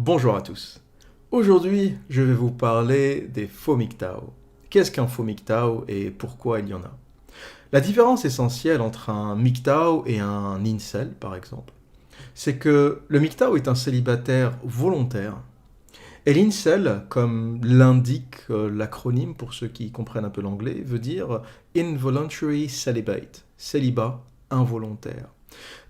Bonjour à tous. Aujourd'hui, je vais vous parler des faux MGTOW. Qu'est-ce qu'un faux MGTOW et pourquoi il y en a? La différence essentielle entre un MGTOW et un incel, par exemple, c'est que le MGTOW est un célibataire volontaire et l'incel, comme l'indique l'acronyme pour ceux qui comprennent un peu l'anglais, veut dire Involuntary Celibate, célibat involontaire.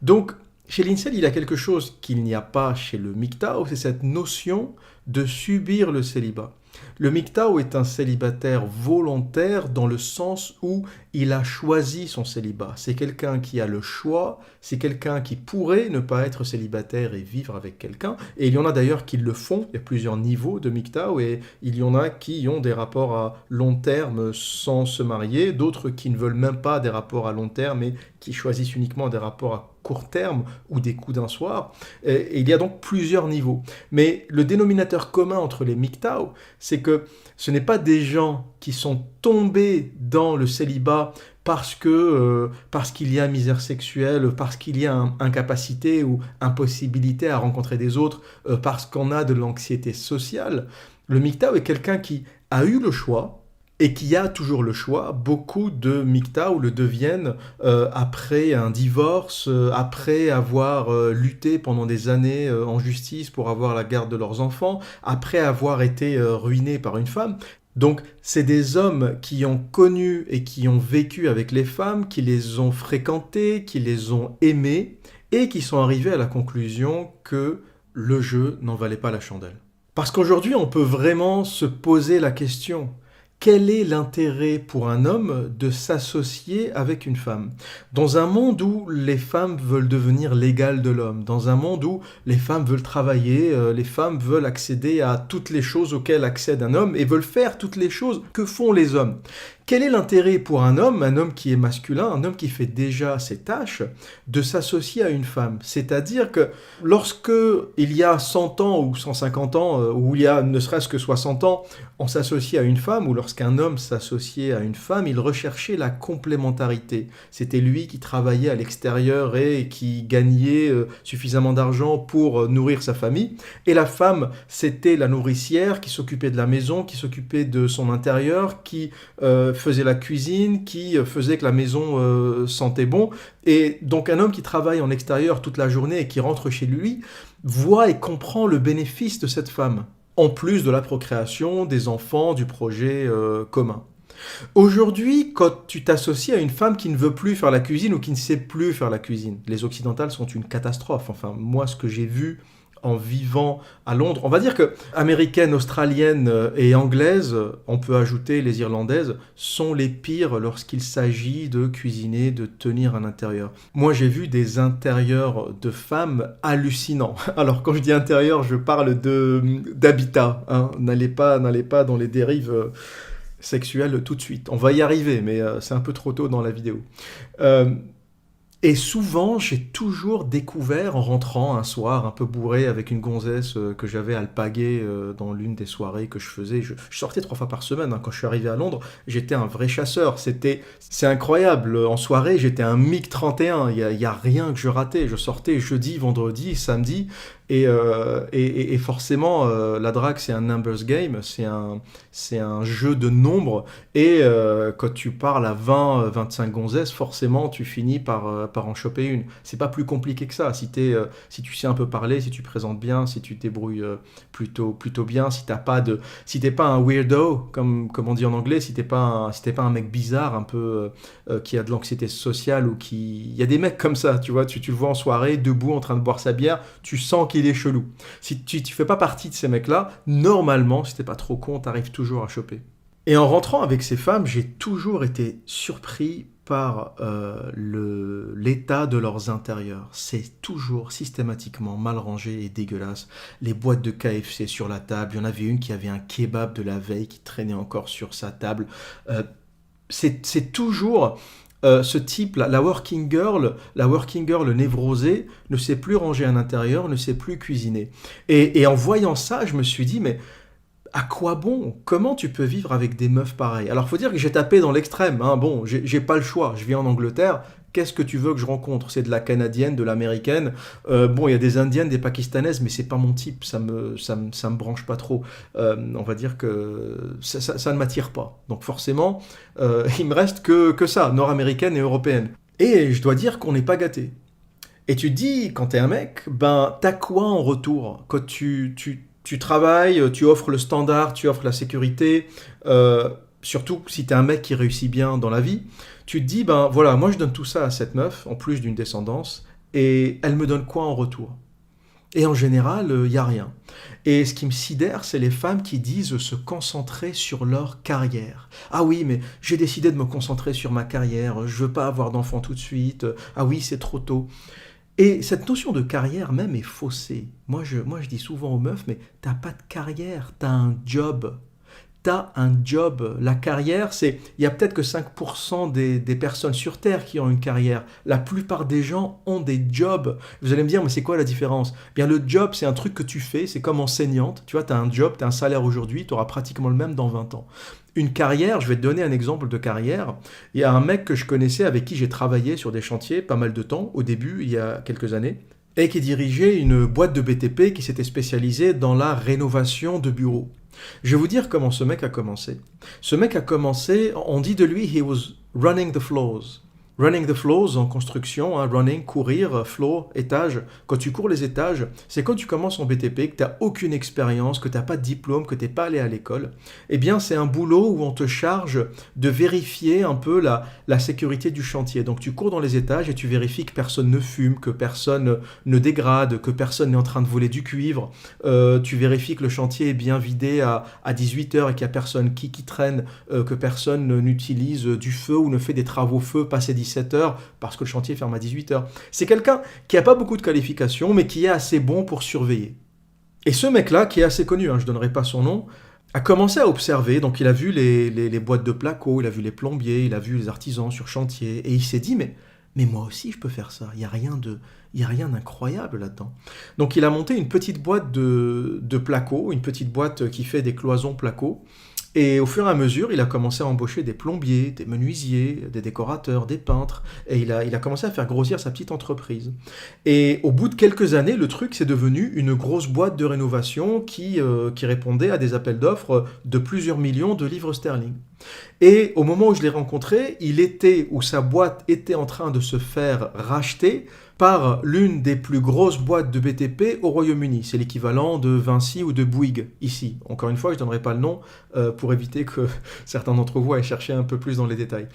Donc, chez l'incel, il y a quelque chose qu'il n'y a pas chez le MGTOW, c'est cette notion de subir le célibat. Le MGTOW est un célibataire volontaire dans le sens où il a choisi son célibat. C'est quelqu'un qui a le choix, c'est quelqu'un qui pourrait ne pas être célibataire et vivre avec quelqu'un. Et il y en a d'ailleurs qui le font, il y a plusieurs niveaux de MGTOW et il y en a qui ont des rapports à long terme sans se marier, d'autres qui ne veulent même pas des rapports à long terme mais qui choisissent uniquement des rapports à court terme ou des coups d'un soir. Et il y a donc plusieurs niveaux. Mais le dénominateur commun entre les MGTOW, c'est que ce n'est pas des gens qui sont tombés dans le célibat parce qu'il y a misère sexuelle, parce qu'il y a incapacité ou impossibilité à rencontrer des autres, parce qu'on a de l'anxiété sociale. Le MGTOW est quelqu'un qui a eu le choix, et qui a toujours le choix. Beaucoup de MGTOW le deviennent après un divorce, après avoir lutté pendant des années en justice pour avoir la garde de leurs enfants, après avoir été ruinés par une femme. Donc, c'est des hommes qui ont connu et qui ont vécu avec les femmes, qui les ont fréquentées, qui les ont aimées, et qui sont arrivés à la conclusion que le jeu n'en valait pas la chandelle. Parce qu'aujourd'hui, on peut vraiment se poser la question: quel est l'intérêt pour un homme de s'associer avec une femme? Dans un monde où les femmes veulent devenir l'égale de l'homme, dans un monde où les femmes veulent travailler, les femmes veulent accéder à toutes les choses auxquelles accède un homme et veulent faire toutes les choses que font les hommes. Quel est l'intérêt pour un homme qui est masculin, un homme qui fait déjà ses tâches, de s'associer à une femme? C'est-à-dire que lorsque il y a 100 ans ou 150 ans, ou il y a ne serait-ce que 60 ans, on s'associe à une femme, ou lorsqu'un homme s'associait à une femme, il recherchait la complémentarité. C'était lui qui travaillait à l'extérieur et qui gagnait suffisamment d'argent pour nourrir sa famille. Et la femme, c'était la nourricière qui s'occupait de la maison, qui s'occupait de son intérieur, qui faisait la cuisine, qui faisait que la maison sentait bon. Et donc un homme qui travaille en extérieur toute la journée et qui rentre chez lui voit et comprend le bénéfice de cette femme, en plus de la procréation, des enfants, du projet commun. Aujourd'hui, quand tu t'associes à une femme qui ne veut plus faire la cuisine ou qui ne sait plus faire la cuisine, les occidentales sont une catastrophe. Enfin, moi, ce que j'ai vu en vivant à Londres, on va dire que américaines, australiennes et anglaises, on peut ajouter les irlandaises, sont les pires lorsqu'il s'agit de cuisiner, de tenir un intérieur. Moi, j'ai vu des intérieurs de femmes hallucinants. Alors, quand je dis intérieur, je parle d'habitat. Hein. N'allez pas dans les dérives sexuelles tout de suite. On va y arriver, mais c'est un peu trop tôt dans la vidéo. Et souvent, j'ai toujours découvert en rentrant un soir un peu bourré avec une gonzesse que j'avais alpaguée dans l'une des soirées que je faisais. Je sortais 3 fois par semaine. Hein. Quand je suis arrivé à Londres, j'étais un vrai chasseur. C'est incroyable. En soirée, j'étais un MiG 31. Il y a rien que je ratais. Je sortais jeudi, vendredi, samedi. Et forcément, la drague, c'est un numbers game, c'est un jeu de nombres. Et quand tu parles à 20, 25 gonzesses, forcément, tu finis par en choper une. C'est pas plus compliqué que ça. Si tu sais un peu parler, si tu présentes bien, si tu te débrouilles plutôt bien, si t'es pas un weirdo, comme on dit en anglais, si t'es pas un mec bizarre, un peu qui a de l'anxiété sociale ou qui... Il y a des mecs comme ça, tu vois, tu le vois en soirée, debout, en train de boire sa bière, tu sens qu'il est chelou. Si tu fais pas partie de ces mecs-là, normalement, si t'es pas trop con, t'arrives toujours à choper. Et en rentrant avec ces femmes, j'ai toujours été surpris par l'état de leurs intérieurs. C'est toujours systématiquement mal rangé et dégueulasse. Les boîtes de KFC sur la table, il y en avait une qui avait un kebab de la veille qui traînait encore sur sa table. C'est toujours... ce type, la working girl névrosée, ne sait plus ranger un intérieur, ne sait plus cuisiner. Et en voyant ça, je me suis dit, mais à quoi bon? Comment tu peux vivre avec des meufs pareilles? Alors, faut dire que j'ai tapé dans l'extrême. Hein. Bon, j'ai pas le choix. Je vis en Angleterre. Qu'est-ce que tu veux que je rencontre? C'est de la canadienne, de l'américaine. Bon, il y a des indiennes, des pakistanaises, mais c'est pas mon type. Ça me branche pas trop. On va dire que ça ne m'attire pas. Donc forcément, il me reste que ça, nord-américaine et européenne. Et je dois dire qu'on n'est pas gâté. Et tu te dis, quand t'es un mec, ben t'as quoi en retour? Quand tu travailles, tu offres le standard, tu offres la sécurité, surtout si t'es un mec qui réussit bien dans la vie, tu te dis, ben voilà, moi je donne tout ça à cette meuf, en plus d'une descendance, et elle me donne quoi en retour? Et en général, il n'y a rien. Et ce qui me sidère, c'est les femmes qui disent se concentrer sur leur carrière. Ah oui, mais j'ai décidé de me concentrer sur ma carrière, je veux pas avoir d'enfant tout de suite, ah oui, c'est trop tôt. Et cette notion de carrière même est faussée. Moi, je dis souvent aux meufs, mais t'as pas de carrière, t'as un job. T'as un job. La carrière, il y a peut-être que 5% des personnes sur Terre qui ont une carrière. La plupart des gens ont des jobs. Vous allez me dire, mais c'est quoi la différence? Bien, le job, c'est un truc que tu fais, c'est comme enseignante. Tu vois, t'as un job, t'as un salaire aujourd'hui, tu auras pratiquement le même dans 20 ans. Une carrière, je vais te donner un exemple de carrière. Il y a un mec que je connaissais avec qui j'ai travaillé sur des chantiers pas mal de temps, au début, il y a quelques années, et qui dirigeait une boîte de BTP qui s'était spécialisée dans la rénovation de bureaux. Je vais vous dire comment ce mec a commencé. Ce mec a commencé, on dit de lui, he was running the floors. Running the floors en construction, hein, running, courir, floor, étage. Quand tu cours les étages, c'est quand tu commences en BTP, que tu n'as aucune expérience, que tu n'as pas de diplôme, que tu n'es pas allé à l'école. Eh bien, c'est un boulot où on te charge de vérifier un peu la sécurité du chantier. Donc, tu cours dans les étages et tu vérifies que personne ne fume, que personne ne dégrade, que personne n'est en train de voler du cuivre. Tu vérifies que le chantier est bien vidé à 18h et qu'il n'y a personne qui traîne, que personne n'utilise du feu ou ne fait des travaux feu passé 17h parce que le chantier ferme à 18h. C'est quelqu'un qui n'a pas beaucoup de qualifications mais qui est assez bon pour surveiller. Et ce mec-là, qui est assez connu, je ne donnerai pas son nom, a commencé à observer, donc il a vu les boîtes de placo, il a vu les plombiers, il a vu les artisans sur chantier, et il s'est dit, mais moi aussi je peux faire ça, il n'y a rien d'incroyable là-dedans. Donc il a monté une petite boîte de placo, une petite boîte qui fait des cloisons placo, et au fur et à mesure, il a commencé à embaucher des plombiers, des menuisiers, des décorateurs, des peintres, et il a commencé à faire grossir sa petite entreprise. Et au bout de quelques années, le truc, c'est devenu une grosse boîte de rénovation qui répondait à des appels d'offres de plusieurs millions de livres sterling. Et au moment où je l'ai rencontré, sa boîte était en train de se faire racheter par l'une des plus grosses boîtes de BTP au Royaume-Uni. C'est l'équivalent de Vinci ou de Bouygues, ici. Encore une fois, je ne donnerai pas le nom pour éviter que certains d'entre vous aillent chercher un peu plus dans les détails.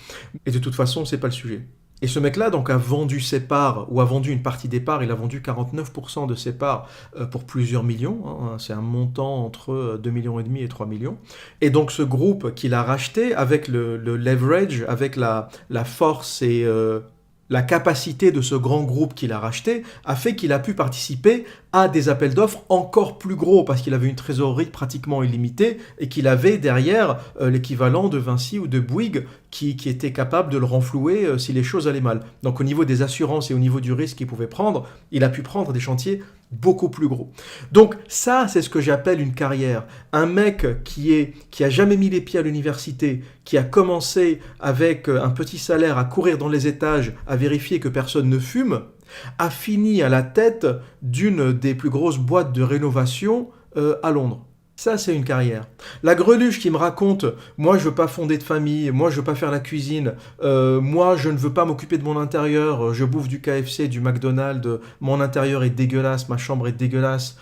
Et de toute façon, c'est pas le sujet. Et ce mec-là donc a vendu ses parts, ou a vendu une partie des parts, il a vendu 49% de ses parts pour plusieurs millions, c'est un montant entre 2,5 millions et 3 millions. Et donc ce groupe qu'il a racheté, avec le leverage, avec la force et la capacité de ce grand groupe qu'il a racheté, a fait qu'il a pu participer à des appels d'offres encore plus gros, parce qu'il avait une trésorerie pratiquement illimitée, et qu'il avait derrière l'équivalent de Vinci ou de Bouygues, qui était capable de le renflouer si les choses allaient mal. Donc au niveau des assurances et au niveau du risque qu'il pouvait prendre, il a pu prendre des chantiers beaucoup plus gros. Donc ça, c'est ce que j'appelle une carrière. Un mec qui a jamais mis les pieds à l'université, qui a commencé avec un petit salaire à courir dans les étages, à vérifier que personne ne fume, a fini à la tête d'une des plus grosses boîtes de rénovation à Londres. Ça, c'est une carrière. La greluche qui me raconte, moi, je veux pas fonder de famille, moi, je veux pas faire la cuisine, moi, je ne veux pas m'occuper de mon intérieur, je bouffe du KFC, du McDonald's, mon intérieur est dégueulasse, ma chambre est dégueulasse,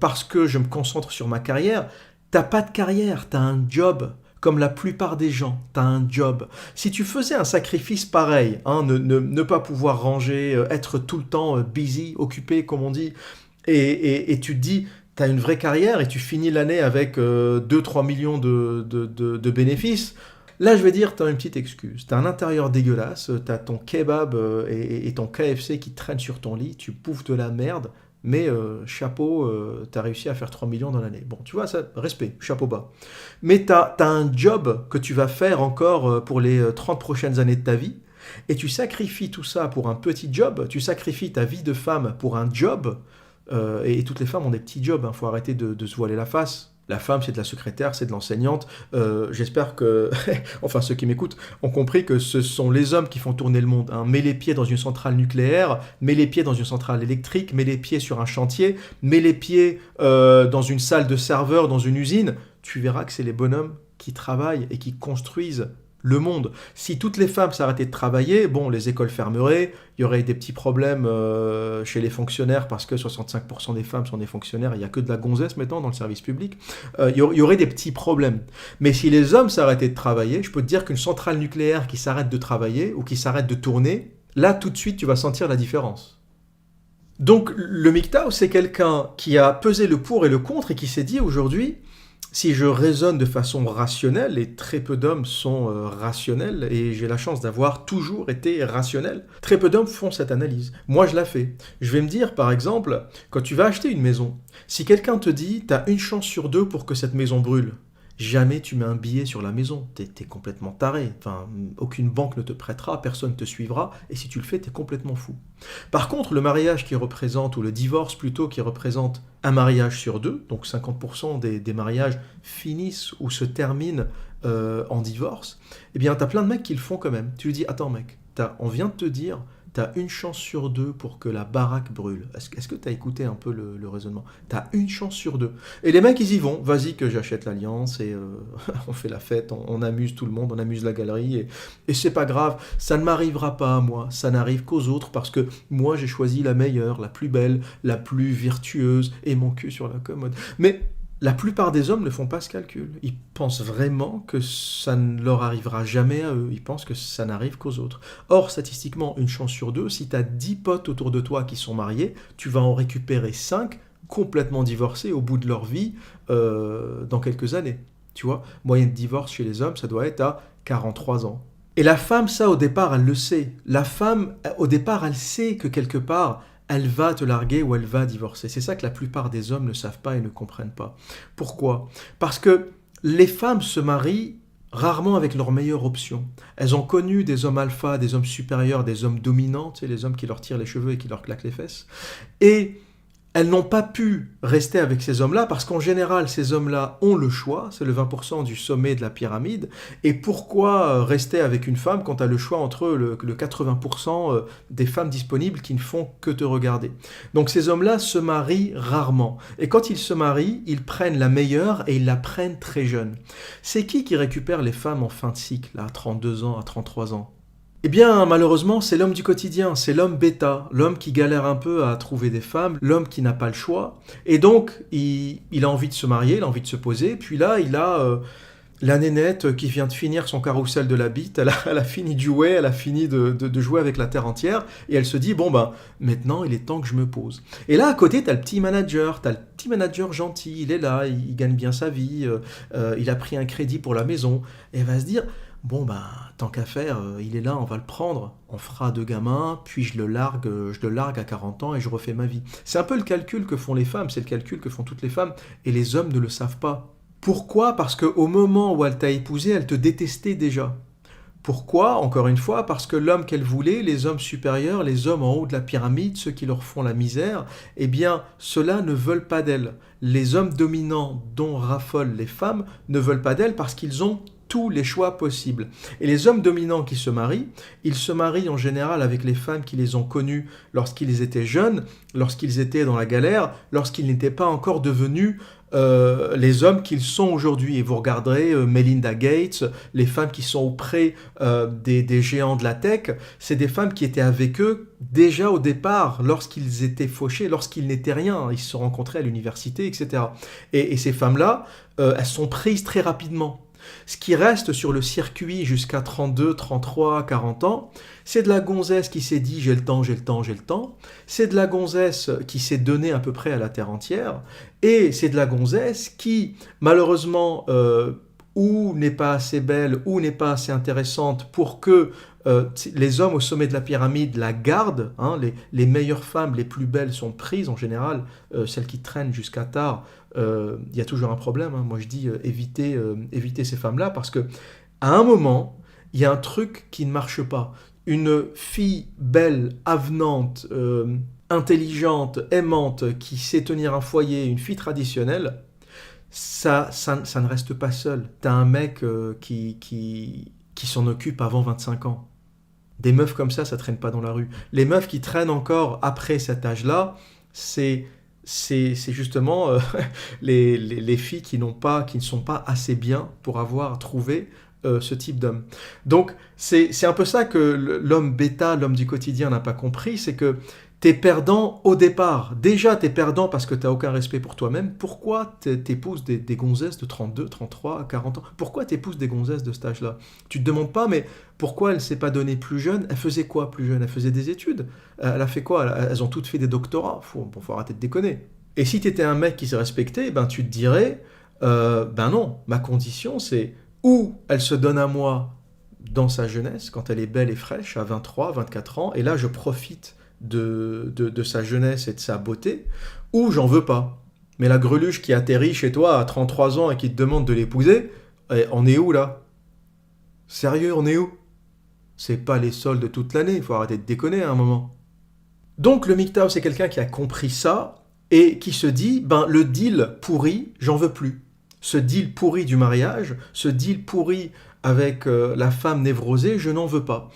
parce que je me concentre sur ma carrière. T'as pas de carrière, t'as un job. Comme la plupart des gens, tu as un job. Si tu faisais un sacrifice pareil, ne pas pouvoir ranger, être tout le temps busy, occupé, comme on dit, et tu te dis, tu as une vraie carrière et tu finis l'année avec 2-3 millions de bénéfices, là, je vais dire, tu as une petite excuse. Tu as un intérieur dégueulasse, tu as ton kebab et ton KFC qui traînent sur ton lit, tu bouffes de la merde, mais chapeau, tu as réussi à faire 3 millions dans l'année. Bon, tu vois, ça, respect, chapeau bas. Mais tu as un job que tu vas faire encore pour les 30 prochaines années de ta vie, et tu sacrifies tout ça pour un petit job, tu sacrifies ta vie de femme pour un job. Et toutes les femmes ont des petits jobs, il faut arrêter de se voiler la face. La femme, c'est de la secrétaire, c'est de l'enseignante. J'espère que, enfin ceux qui m'écoutent, ont compris que ce sont les hommes qui font tourner le monde. Hein. Mets les pieds dans une centrale nucléaire, mets les pieds dans une centrale électrique, mets les pieds sur un chantier, mets les pieds dans une salle de serveur, dans une usine. Tu verras que c'est les bonhommes qui travaillent et qui construisent le monde. Si toutes les femmes s'arrêtaient de travailler, bon, les écoles fermeraient, il y aurait des petits problèmes chez les fonctionnaires parce que 65% des femmes sont des fonctionnaires, il n'y a que de la gonzesse maintenant dans le service public. Il y aurait des petits problèmes. Mais si les hommes s'arrêtaient de travailler, je peux te dire qu'une centrale nucléaire qui s'arrête de travailler ou qui s'arrête de tourner, là tout de suite tu vas sentir la différence. Donc le MGTOW, c'est quelqu'un qui a pesé le pour et le contre et qui s'est dit aujourd'hui, si je raisonne de façon rationnelle, et très peu d'hommes sont rationnels, et j'ai la chance d'avoir toujours été rationnel, très peu d'hommes font cette analyse. Moi, je la fais. Je vais me dire, par exemple, quand tu vas acheter une maison, si quelqu'un te dit, tu as une chance sur deux pour que cette maison brûle, jamais tu mets un billet sur la maison. T'es complètement taré. Enfin, aucune banque ne te prêtera, personne ne te suivra, et si tu le fais, t'es complètement fou. Par contre, le mariage qui représente, ou le divorce plutôt, qui représente un mariage sur deux, donc 50% des mariages finissent ou se terminent en divorce, eh bien, t'as plein de mecs qui le font quand même. Tu lui dis, attends mec, on vient de te dire, t'as une chance sur deux pour que la baraque brûle. Est-ce que t'as écouté un peu le raisonnement? T'as une chance sur deux. Et les mecs, ils y vont. Vas-y que j'achète l'alliance et on fait la fête, on amuse tout le monde, on amuse la galerie. Et c'est pas grave, ça ne m'arrivera pas à moi, ça n'arrive qu'aux autres parce que moi, j'ai choisi la meilleure, la plus belle, la plus virtueuse et mon cul sur la commode. Mais la plupart des hommes ne font pas ce calcul. Ils pensent vraiment que ça ne leur arrivera jamais à eux. Ils pensent que ça n'arrive qu'aux autres. Or, statistiquement, une chance sur deux, si tu as 10 potes autour de toi qui sont mariés, tu vas en récupérer 5 complètement divorcés au bout de leur vie dans quelques années. Tu vois, moyenne de divorce chez les hommes, ça doit être à 43 ans. Et la femme, ça, au départ, elle le sait. La femme, au départ, elle sait que quelque part, elle va te larguer ou elle va divorcer. C'est ça que la plupart des hommes ne savent pas et ne comprennent pas. Pourquoi? Parce que les femmes se marient rarement avec leur meilleure option. Elles ont connu des hommes alpha, des hommes supérieurs, des hommes dominants, tu sais, les hommes qui leur tirent les cheveux et qui leur claquent les fesses. Et elles n'ont pas pu rester avec ces hommes-là parce qu'en général, ces hommes-là ont le choix, c'est le 20% du sommet de la pyramide. Et pourquoi rester avec une femme quand tu as le choix entre le 80% des femmes disponibles qui ne font que te regarder? Donc ces hommes-là se marient rarement. Et quand ils se marient, ils prennent la meilleure et ils la prennent très jeune. C'est qui récupère les femmes en fin de cycle, à 32 ans, à 33 ans? Eh bien, malheureusement, c'est l'homme du quotidien, c'est l'homme bêta, l'homme qui galère un peu à trouver des femmes, l'homme qui n'a pas le choix. Et donc, il a envie de se marier, il a envie de se poser, puis là, il a la nénette qui vient de finir son carrousel de la bite, elle a fini de jouer, elle a fini de jouer avec la terre entière, et elle se dit, bon ben, maintenant, il est temps que je me pose. Et là, à côté, t'as le petit manager gentil, il est là, il gagne bien sa vie, il a pris un crédit pour la maison, et elle va se dire, bon ben, tant qu'à faire, il est là, on va le prendre, on fera 2 gamins, puis je le largue à 40 ans et je refais ma vie. C'est un peu le calcul que font les femmes, c'est le calcul que font toutes les femmes, et les hommes ne le savent pas. Pourquoi? Parce qu'au moment où elle t'a épousé, elle te détestait déjà. Pourquoi? Encore une fois, parce que l'homme qu'elle voulait, les hommes supérieurs, les hommes en haut de la pyramide, ceux qui leur font la misère, eh bien, ceux-là ne veulent pas d'elle. Les hommes dominants dont raffolent les femmes ne veulent pas d'elle parce qu'ils ont tous les choix possibles. Et les hommes dominants qui se marient, ils se marient en général avec les femmes qui les ont connues lorsqu'ils étaient jeunes, lorsqu'ils étaient dans la galère, lorsqu'ils n'étaient pas encore devenus les hommes qu'ils sont aujourd'hui. Et vous regarderez Melinda Gates, les femmes qui sont auprès des géants de la tech, c'est des femmes qui étaient avec eux déjà au départ, lorsqu'ils étaient fauchés, lorsqu'ils n'étaient rien, ils se sont rencontrés à l'université, etc. Et ces femmes-là, elles sont prises très rapidement. Ce qui reste sur le circuit jusqu'à 32, 33, 40 ans, c'est de la gonzesse qui s'est dit j'ai le temps, j'ai le temps, j'ai le temps. C'est de la gonzesse qui s'est donnée à peu près à la terre entière. Et c'est de la gonzesse qui, malheureusement, ou n'est pas assez belle, ou n'est pas assez intéressante pour que les hommes au sommet de la pyramide la gardent. Hein, les meilleures femmes, les plus belles sont prises en général, celles qui traînent jusqu'à tard. Il y a toujours un problème. Hein. Moi, je dis éviter ces femmes-là parce que à un moment, il y a un truc qui ne marche pas. Une fille belle, avenante, intelligente, aimante, qui sait tenir un foyer, une fille traditionnelle, ça ne reste pas seul. T'as un mec qui s'en occupe avant 25 ans. Des meufs comme ça traîne pas dans la rue. Les meufs qui traînent encore après cet âge-là, c'est justement les filles qui ne sont pas assez bien pour avoir trouvé ce type d'homme. Donc c'est un peu ça que l'homme bêta, l'homme du quotidien n'a pas compris, c'est que t'es perdant au départ. Déjà, t'es perdant parce que t'as aucun respect pour toi-même. Pourquoi t'épouses des gonzesses de 32, 33, 40 ans? Pourquoi t'épouses des gonzesses de cet âge-là? Tu te demandes pas, mais pourquoi elle s'est pas donnée plus jeune? Elle faisait quoi plus jeune? Elle faisait des études. Elle a fait quoi? Elles ont toutes fait des doctorats. Faut arrêter de déconner. Et si t'étais un mec qui se respectait, ben tu te dirais, ben non, ma condition c'est ou elle se donne à moi dans sa jeunesse, quand elle est belle et fraîche, à 23, 24 ans, et là je profite de sa jeunesse et de sa beauté, ou j'en veux pas. Mais la greluche qui atterrit chez toi à 33 ans et qui te demande de l'épouser, on est où là? Sérieux, on est où? C'est pas les soldes de toute l'année, il faut arrêter de déconner à un moment. Donc le MGTOW, c'est quelqu'un qui a compris ça et qui se dit, ben le deal pourri, j'en veux plus. Ce deal pourri du mariage, ce deal pourri avec la femme névrosée, je n'en veux pas.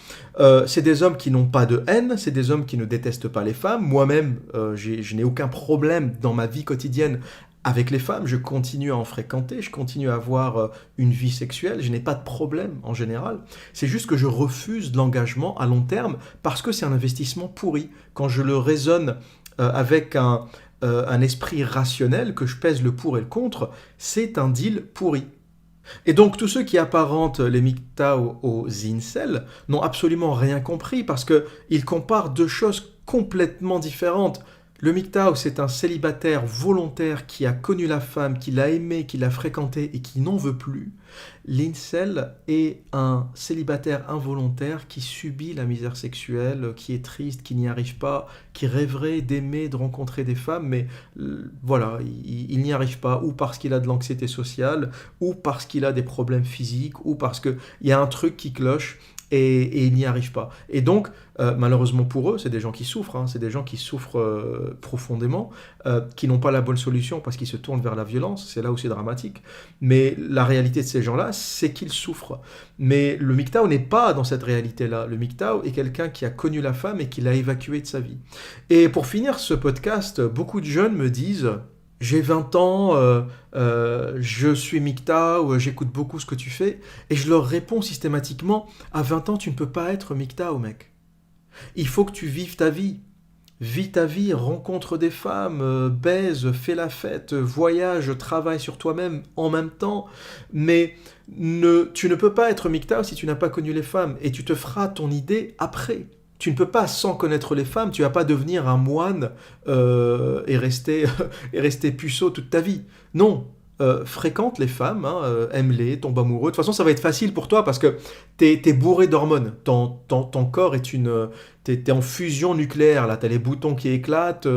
C'est des hommes qui n'ont pas de haine, c'est des hommes qui ne détestent pas les femmes. Moi-même, je n'ai aucun problème dans ma vie quotidienne avec les femmes, je continue à en fréquenter, je continue à avoir une vie sexuelle, je n'ai pas de problème en général. C'est juste que je refuse l'engagement à long terme parce que c'est un investissement pourri. Quand je le raisonne avec un esprit rationnel, que je pèse le pour et le contre, c'est un deal pourri. Et donc tous ceux qui apparentent les MGTOW aux incels n'ont absolument rien compris parce qu'ils comparent deux choses complètement différentes. Le MGTOW, c'est un célibataire volontaire qui a connu la femme, qui l'a aimée, qui l'a fréquentée et qui n'en veut plus. L'incel est un célibataire involontaire qui subit la misère sexuelle, qui est triste, qui n'y arrive pas, qui rêverait d'aimer, de rencontrer des femmes, mais voilà, il n'y arrive pas, ou parce qu'il a de l'anxiété sociale, ou parce qu'il a des problèmes physiques, ou parce qu'il y a un truc qui cloche. Et ils n'y arrivent pas. Et donc, malheureusement pour eux, c'est des gens qui souffrent, hein, c'est des gens qui souffrent profondément, qui n'ont pas la bonne solution parce qu'ils se tournent vers la violence, c'est là où c'est dramatique. Mais la réalité de ces gens-là, c'est qu'ils souffrent. Mais le MGTOW n'est pas dans cette réalité-là. Le MGTOW est quelqu'un qui a connu la femme et qui l'a évacuée de sa vie. Et pour finir ce podcast, beaucoup de jeunes me disent... J'ai 20 ans, je suis MGTOW, j'écoute beaucoup ce que tu fais, et je leur réponds systématiquement, à 20 ans, tu ne peux pas être MGTOW, mec. Il faut que tu vives ta vie. Vis ta vie, rencontre des femmes, baise, fais la fête, voyage, travaille sur toi-même en même temps, mais tu ne peux pas être MGTOW si tu n'as pas connu les femmes, et tu te feras ton idée après. Tu ne peux pas, sans connaître les femmes, tu vas pas devenir un moine et rester, et rester puceau toute ta vie. Non, fréquente les femmes, hein, aime-les, tombe amoureux. De toute façon, ça va être facile pour toi parce que t'es bourré d'hormones. Ton corps est t'es en fusion nucléaire, là. T'as les boutons qui éclatent,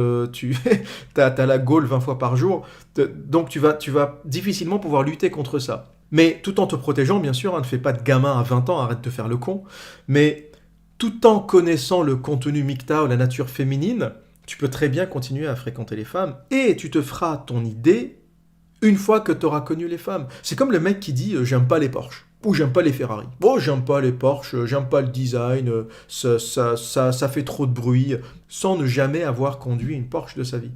t'as la gaule 20 fois par jour. Donc tu vas difficilement pouvoir lutter contre ça. Mais tout en te protégeant, bien sûr, hein, ne fais pas de gamin à 20 ans, arrête de faire le con. Mais tout en connaissant le contenu MGTOW, la nature féminine, tu peux très bien continuer à fréquenter les femmes et tu te feras ton idée une fois que tu auras connu les femmes. C'est comme le mec qui dit j'aime pas les Porsche ou j'aime pas les Ferrari. Oh, j'aime pas les Porsche, j'aime pas le design, ça fait trop de bruit, sans ne jamais avoir conduit une Porsche de sa vie.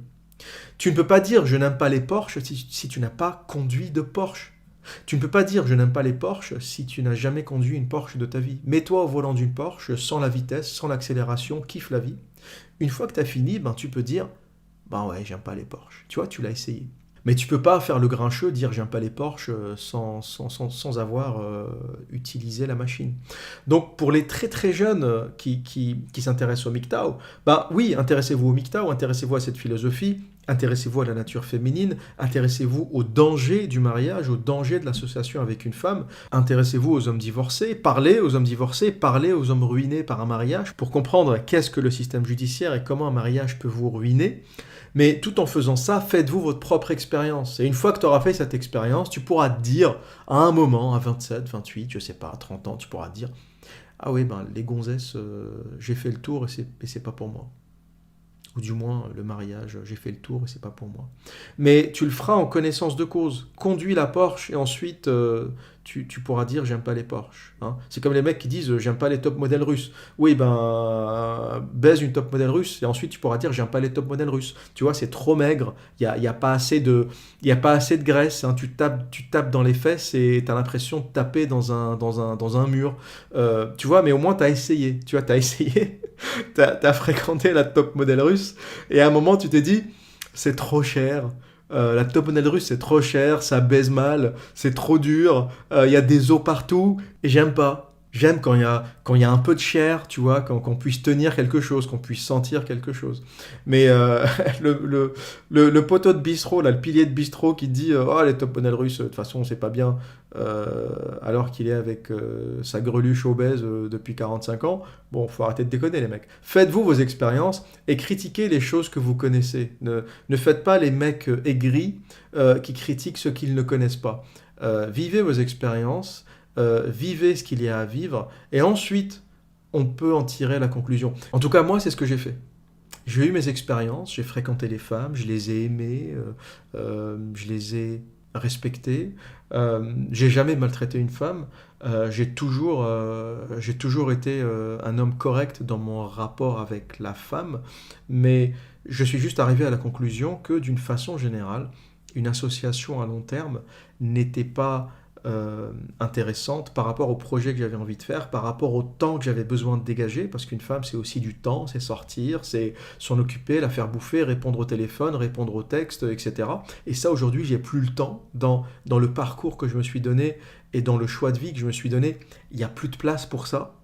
Tu ne peux pas dire je n'aime pas les Porsche si tu n'as pas conduit de Porsche. Tu ne peux pas dire je n'aime pas les Porsche si tu n'as jamais conduit une Porsche de ta vie. Mets-toi au volant d'une Porsche sans la vitesse, sans l'accélération, kiffe la vie. Une fois que tu as fini, ben, tu peux dire ben ouais, j'aime pas les Porsche. Tu vois, tu l'as essayé. Mais tu peux pas faire le grincheux, dire j'aime pas les Porsche sans avoir utilisé la machine. Donc pour les très très jeunes qui s'intéressent au MGTOW, bah oui, intéressez-vous au MGTOW, intéressez-vous à cette philosophie, intéressez-vous à la nature féminine, intéressez-vous au danger du mariage, au danger de l'association avec une femme, intéressez-vous aux hommes divorcés, parlez aux hommes divorcés, parlez aux hommes ruinés par un mariage, pour comprendre qu'est-ce que le système judiciaire et comment un mariage peut vous ruiner. Mais tout en faisant ça, faites-vous votre propre expérience. Et une fois que tu auras fait cette expérience, tu pourras te dire, à un moment, à 27, 28, je sais pas, à 30 ans, tu pourras te dire, ah oui, ben les gonzesses, j'ai fait le tour et c'est pas pour moi. Ou du moins, le mariage, j'ai fait le tour et c'est pas pour moi. Mais tu le feras en connaissance de cause. Conduis la Porsche et ensuite tu pourras dire j'aime pas les Porsche. Hein. C'est comme les mecs qui disent j'aime pas les top modèles russes. Oui, ben baise une top modèle russe et ensuite tu pourras dire j'aime pas les top modèles russes. Tu vois, c'est trop maigre. Il y a pas assez de, y a pas assez de graisse. Hein. Tu tapes dans les fesses et tu as l'impression de taper dans un mur. Tu vois, mais au moins tu as essayé. Tu vois, tu as essayé. T'as fréquenté la top modèle russe et à un moment tu t'es dit c'est trop cher. La top modèle russe c'est trop cher, ça baise mal, c'est trop dur, il y a des os partout et j'aime pas. J'aime quand il y a un peu de chair, tu vois, quand qu'on puisse tenir quelque chose, qu'on puisse sentir quelque chose. Mais le poteau de bistrot, là, le pilier de bistrot qui dit oh les top modèles russes, de toute façon c'est pas bien, alors qu'il est avec sa greluche obèse depuis 45 ans, bon, faut arrêter de déconner les mecs. Faites-vous vos expériences et critiquez les choses que vous connaissez. Ne faites pas les mecs aigris qui critiquent ce qu'ils ne connaissent pas. Vivez vos expériences, vivez ce qu'il y a à vivre, et ensuite, on peut en tirer la conclusion. En tout cas, moi, c'est ce que j'ai fait. J'ai eu mes expériences, j'ai fréquenté les femmes, je les ai aimées, je les ai respectées. J'ai jamais maltraité une femme. J'ai toujours été un homme correct dans mon rapport avec la femme, mais je suis juste arrivé à la conclusion que d'une façon générale, une association à long terme n'était pas intéressante par rapport au projet que j'avais envie de faire, par rapport au temps que j'avais besoin de dégager, parce qu'une femme c'est aussi du temps, c'est sortir, c'est s'en occuper, la faire bouffer, répondre au téléphone, répondre aux textes, etc. Et ça aujourd'hui j'ai plus le temps dans le parcours que je me suis donné et dans le choix de vie que je me suis donné, il n'y a plus de place pour ça.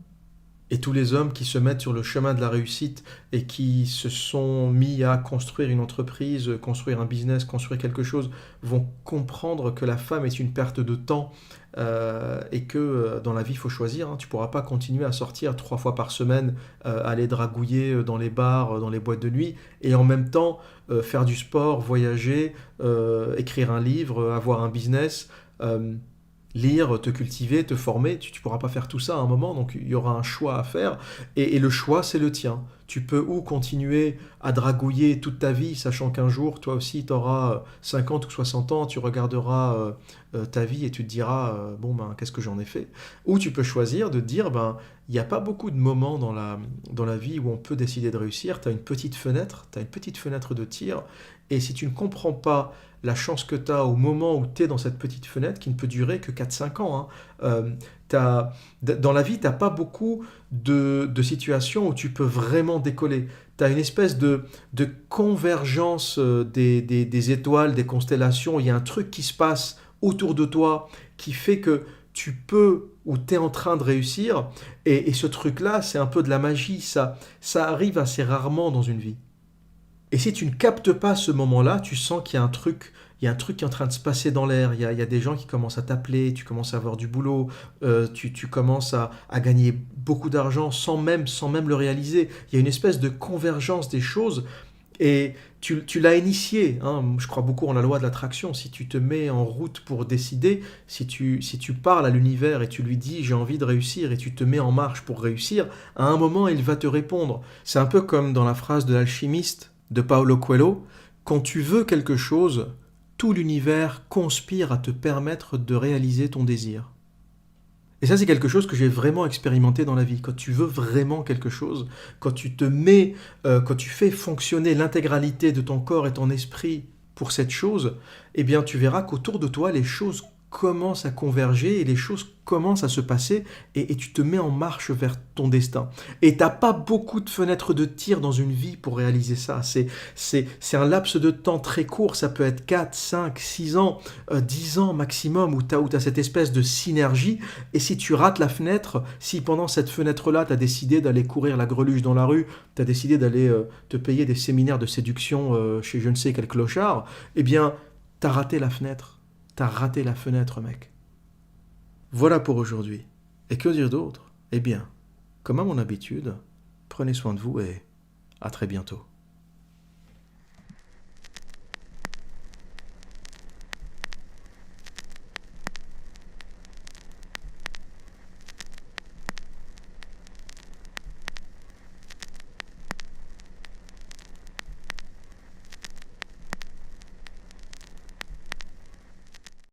Et tous les hommes qui se mettent sur le chemin de la réussite et qui se sont mis à construire une entreprise, construire un business, construire quelque chose, vont comprendre que la femme est une perte de temps et que dans la vie, il faut choisir. Hein. Tu ne pourras pas continuer à sortir 3 fois par semaine, aller dragouiller dans les bars, dans les boîtes de nuit, et en même temps faire du sport, voyager, écrire un livre, avoir un business. Lire, te cultiver, te former, tu ne pourras pas faire tout ça à un moment, donc il y aura un choix à faire, et le choix c'est le tien. Tu peux ou continuer à dragouiller toute ta vie, sachant qu'un jour, toi aussi, tu auras 50 ou 60 ans, tu regarderas ta vie et tu te diras, bon ben, qu'est-ce que j'en ai fait? Ou tu peux choisir de te dire, ben, il n'y a pas beaucoup de moments dans la vie où on peut décider de réussir, tu as une petite fenêtre, de tir, et si tu ne comprends pas la chance que tu as au moment où tu es dans cette petite fenêtre, qui ne peut durer que 4 5 ans, hein, dans la vie, tu n'as pas beaucoup de situations où tu peux vraiment décoller. Tu as une espèce de convergence des étoiles, des constellations. Il y a un truc qui se passe autour de toi qui fait que tu peux ou tu es en train de réussir. Et ce truc-là, c'est un peu de la magie. Ça arrive assez rarement dans une vie. Et si tu ne captes pas ce moment-là, tu sens qu'il y a un truc, qui est en train de se passer dans l'air. Il y a des gens qui commencent à t'appeler, tu commences à avoir du boulot, tu commences à gagner beaucoup d'argent sans même le réaliser. Il y a une espèce de convergence des choses et tu l'as initié. Hein. Je crois beaucoup en la loi de l'attraction. Si tu te mets en route pour décider, si tu parles à l'univers et tu lui dis j'ai envie de réussir et tu te mets en marche pour réussir, à un moment il va te répondre. C'est un peu comme dans la phrase de l'alchimiste de Paulo Coelho, quand tu veux quelque chose, tout l'univers conspire à te permettre de réaliser ton désir. Et ça, c'est quelque chose que j'ai vraiment expérimenté dans la vie. Quand tu veux vraiment quelque chose, quand tu te mets, quand tu fais fonctionner l'intégralité de ton corps et ton esprit pour cette chose, eh bien, tu verras qu'autour de toi, les choses commencent à converger et les choses commencent à se passer et tu te mets en marche vers ton destin. Et t'as pas beaucoup de fenêtres de tir dans une vie pour réaliser ça. C'est un laps de temps très court, ça peut être 4, 5, 6 ans, 10 ans maximum où t'as cette espèce de synergie et si tu rates la fenêtre, si pendant cette fenêtre-là t'as décidé d'aller courir la greluche dans la rue, t'as décidé d'aller te payer des séminaires de séduction chez je ne sais quel clochard, eh bien t'as raté la fenêtre. T'as raté la fenêtre, mec. Voilà pour aujourd'hui. Et que dire d'autre? Eh bien, comme à mon habitude, prenez soin de vous et à très bientôt.